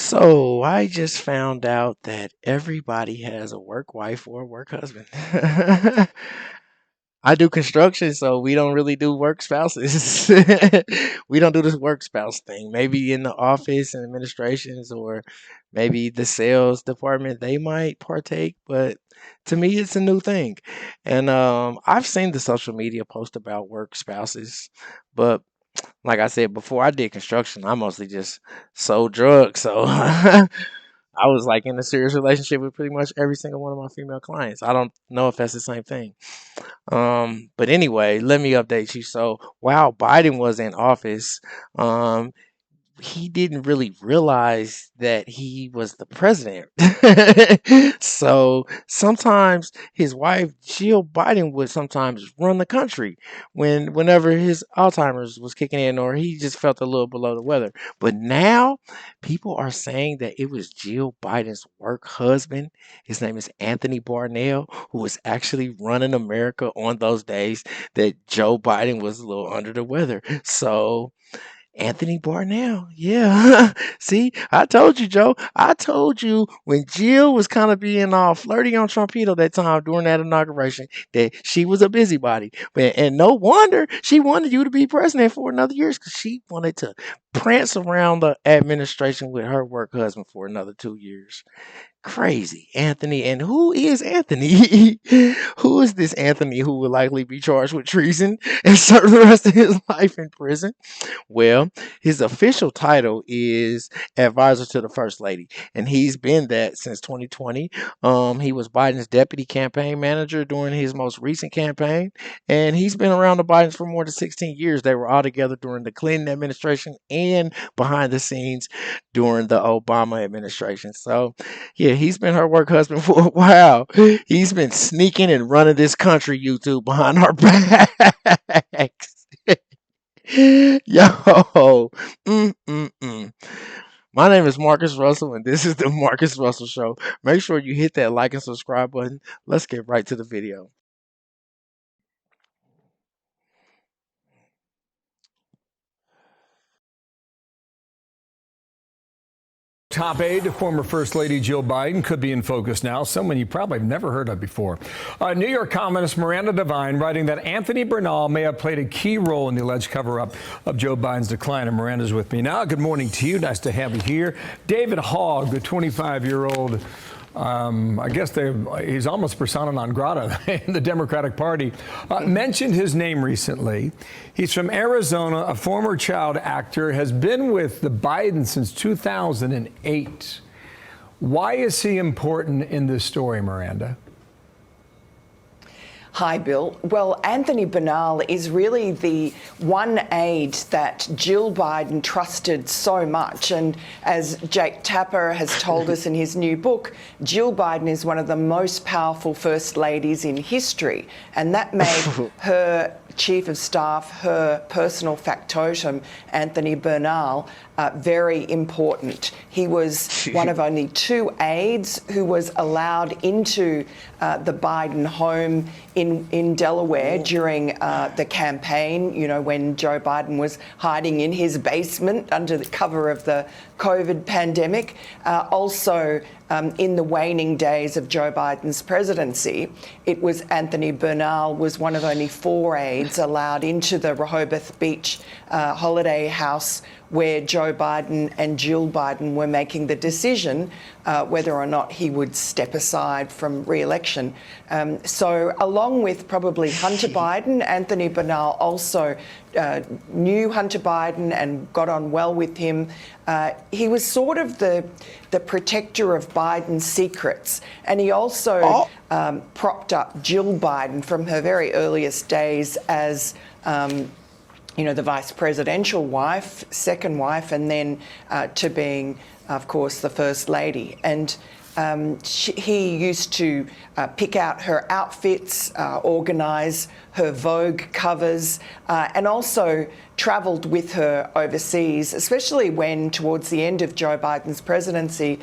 So I just found out that everybody has a work wife or a work husband. I do construction, so we don't really do work spouses. We don't do this work spouse thing. Maybe in the office and administrations or maybe the sales department, they might partake, but to me, it's a new thing. And I've seen the social media post about work spouses, but like I said before, I did construction. I mostly just sold drugs, so I was like in a serious relationship with pretty much every single one of my female clients. I don't know if that's the same thing. But anyway, let me update you. So while Biden was in office, um, he didn't really realize that he was the president. So sometimes his wife Jill Biden would sometimes run the country whenever his Alzheimer's was kicking in or he just felt a little below the weather. But now people are saying that it was Jill Biden's work husband. His name is Anthony Barnell, who was actually running America on those days that Joe Biden was a little under the weather. So Anthony Barnell. Yeah. See, I told you, Joe. I told you when Jill was kind of being all flirty on Trumpito that time during that inauguration that she was a busybody. And no wonder she wanted you to be president for another year because she wanted to prance around the administration with her work husband for another 2 years. Crazy. Anthony. And who is Anthony? Who is this Anthony who will likely be charged with treason and serve the rest of his life in prison? Well, his official title is advisor to the first lady, and he's been that since 2020. He was Biden's deputy campaign manager during his most recent campaign, and he's been around the Bidens for more than 16 years. They were all together during the Clinton administration and behind the scenes during the Obama administration. So, yeah, he's been her work husband for a while. He's been sneaking and running this country, YouTube, behind our backs. Yo, mm. My name is Marcus Russell, and this is the Marcus Russell Show. Make sure you hit that like and subscribe button. Let's get right to the video. Top aide to former First Lady Jill Biden could be in focus now, someone you probably have never heard of before. New York columnist Miranda Devine writing that Anthony Bernal may have played a key role in the alleged cover-up of Joe Biden's decline. And Miranda's with me now. Good morning to you. Nice to have you here. David Hogg, the 25-year-old, I guess he's almost persona non grata in the Democratic Party, mentioned his name recently. He's from Arizona, a former child actor, has been with the Bidens since 2008. Why is he important in this story, Miranda? Hi, Bill. Well, Anthony Bernal is really the one aide that Jill Biden trusted so much. And as Jake Tapper has told us in his new book, Jill Biden is one of the most powerful first ladies in history. And that made her chief of staff, her personal factotum, Anthony Bernal, very important. He was one of only two aides who was allowed into the Biden home in Delaware during the campaign, you know, when Joe Biden was hiding in his basement under the cover of the COVID pandemic. Also, in the waning days of Joe Biden's presidency, it was Anthony Bernal was one of only four aides allowed into the Rehoboth Beach holiday house where Joe Biden and Jill Biden were making the decision whether or not he would step aside from re-election. So along with probably Hunter Biden, Anthony Bernal also knew Hunter Biden and got on well with him. He was sort of the protector of Biden's secrets. And he also propped up Jill Biden from her very earliest days as the vice presidential wife, second wife, and then to being, of course, the first lady. And He used to pick out her outfits, organise her Vogue covers, and also travelled with her overseas, especially when, towards the end of Joe Biden's presidency,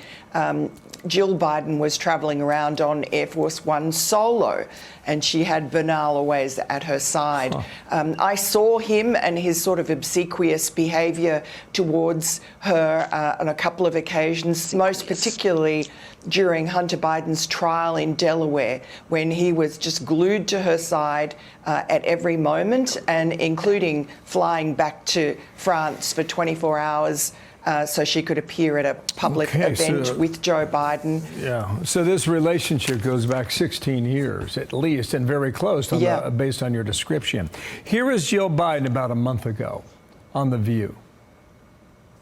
Jill Biden was travelling around on Air Force One solo, and she had Bernal always at her side. I saw him and his sort of obsequious behaviour towards her on a couple of occasions, most particularly during Hunter Biden's trial in Delaware, when he was just glued to her side at every moment, and including flying back to France for 24 hours so she could appear at a public event with Joe Biden. Yeah, so this relationship goes back 16 years at least, and very close based on your description. Here is Jill Biden about a month ago on The View.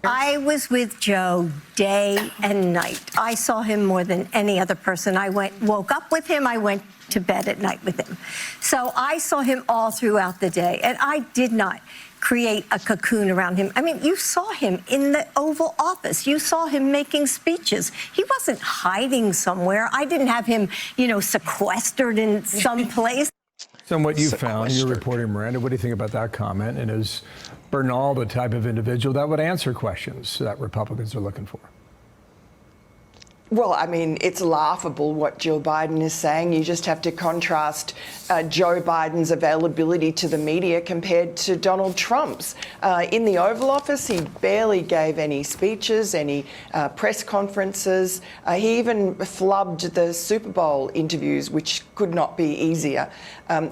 I was with Joe day and night. I saw him more than any other person. I woke up with him. I went to bed at night with him. So I saw him all throughout the day, and I did not create a cocoon around him. I mean, you saw him in the Oval Office. You saw him making speeches. He wasn't hiding somewhere. I didn't have him, sequestered in some place. So what you found, you're reporting, Miranda, what do you think about that comment? And is Bernal the type of individual that would answer questions that Republicans are looking for? Well, I mean, it's laughable what Jill Biden is saying. You just have to contrast Joe Biden's availability to the media compared to Donald Trump's. In the Oval Office, he barely gave any speeches, any press conferences. He even flubbed the Super Bowl interviews, which could not be easier.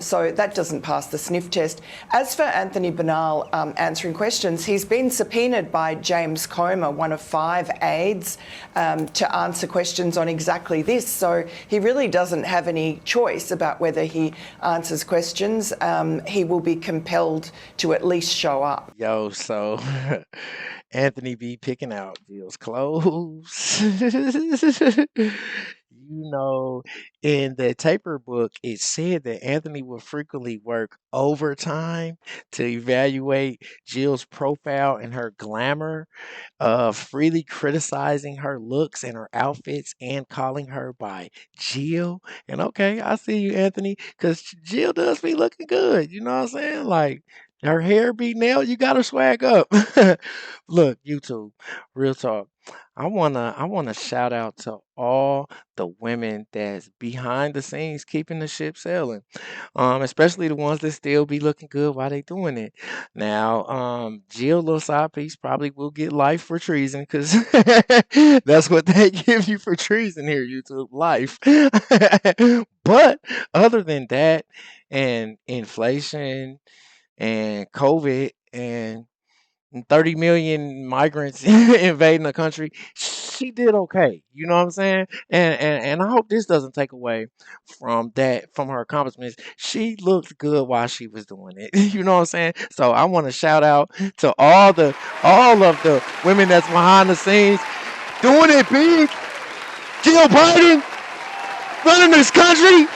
So that doesn't pass the sniff test. As for Anthony Bernal answering questions, he's been subpoenaed by James Comer, one of 5 aides, to answer questions on exactly this. So he really doesn't have any choice about whether he answers questions. He will be compelled to at least show up. Yo, so Anthony be picking out Jill's clothes. In the Taper book, it said that Anthony would frequently work overtime to evaluate Jill's profile and her glamour, freely criticizing her looks and her outfits and calling her by Jill. And okay, I see you, Anthony, because Jill does be looking good. You know what I'm saying? Like, her hair be nailed, you got her swag up. Look, YouTube, real talk. I wanna shout out to all the women that's behind the scenes keeping the ship sailing. Especially the ones that still be looking good while they doing it. Now, Jill, little side piece, probably will get life for treason because that's what they give you for treason here, YouTube, life. But other than that, and inflation and COVID and 30 million migrants invading the country, she did okay. You know what I'm saying? And I hope this doesn't take away from her accomplishments. She looked good while she was doing it. You know what I'm saying? So I want to shout out to all of the women that's behind the scenes doing it big. Jill Biden running this country.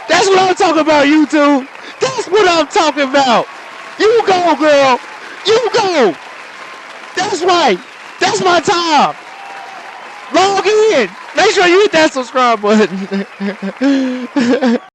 That's what I'm talking about, YouTube. That's what I'm talking about. You go, girl. You go. That's right. That's my time. Log in. Make sure you hit that subscribe button.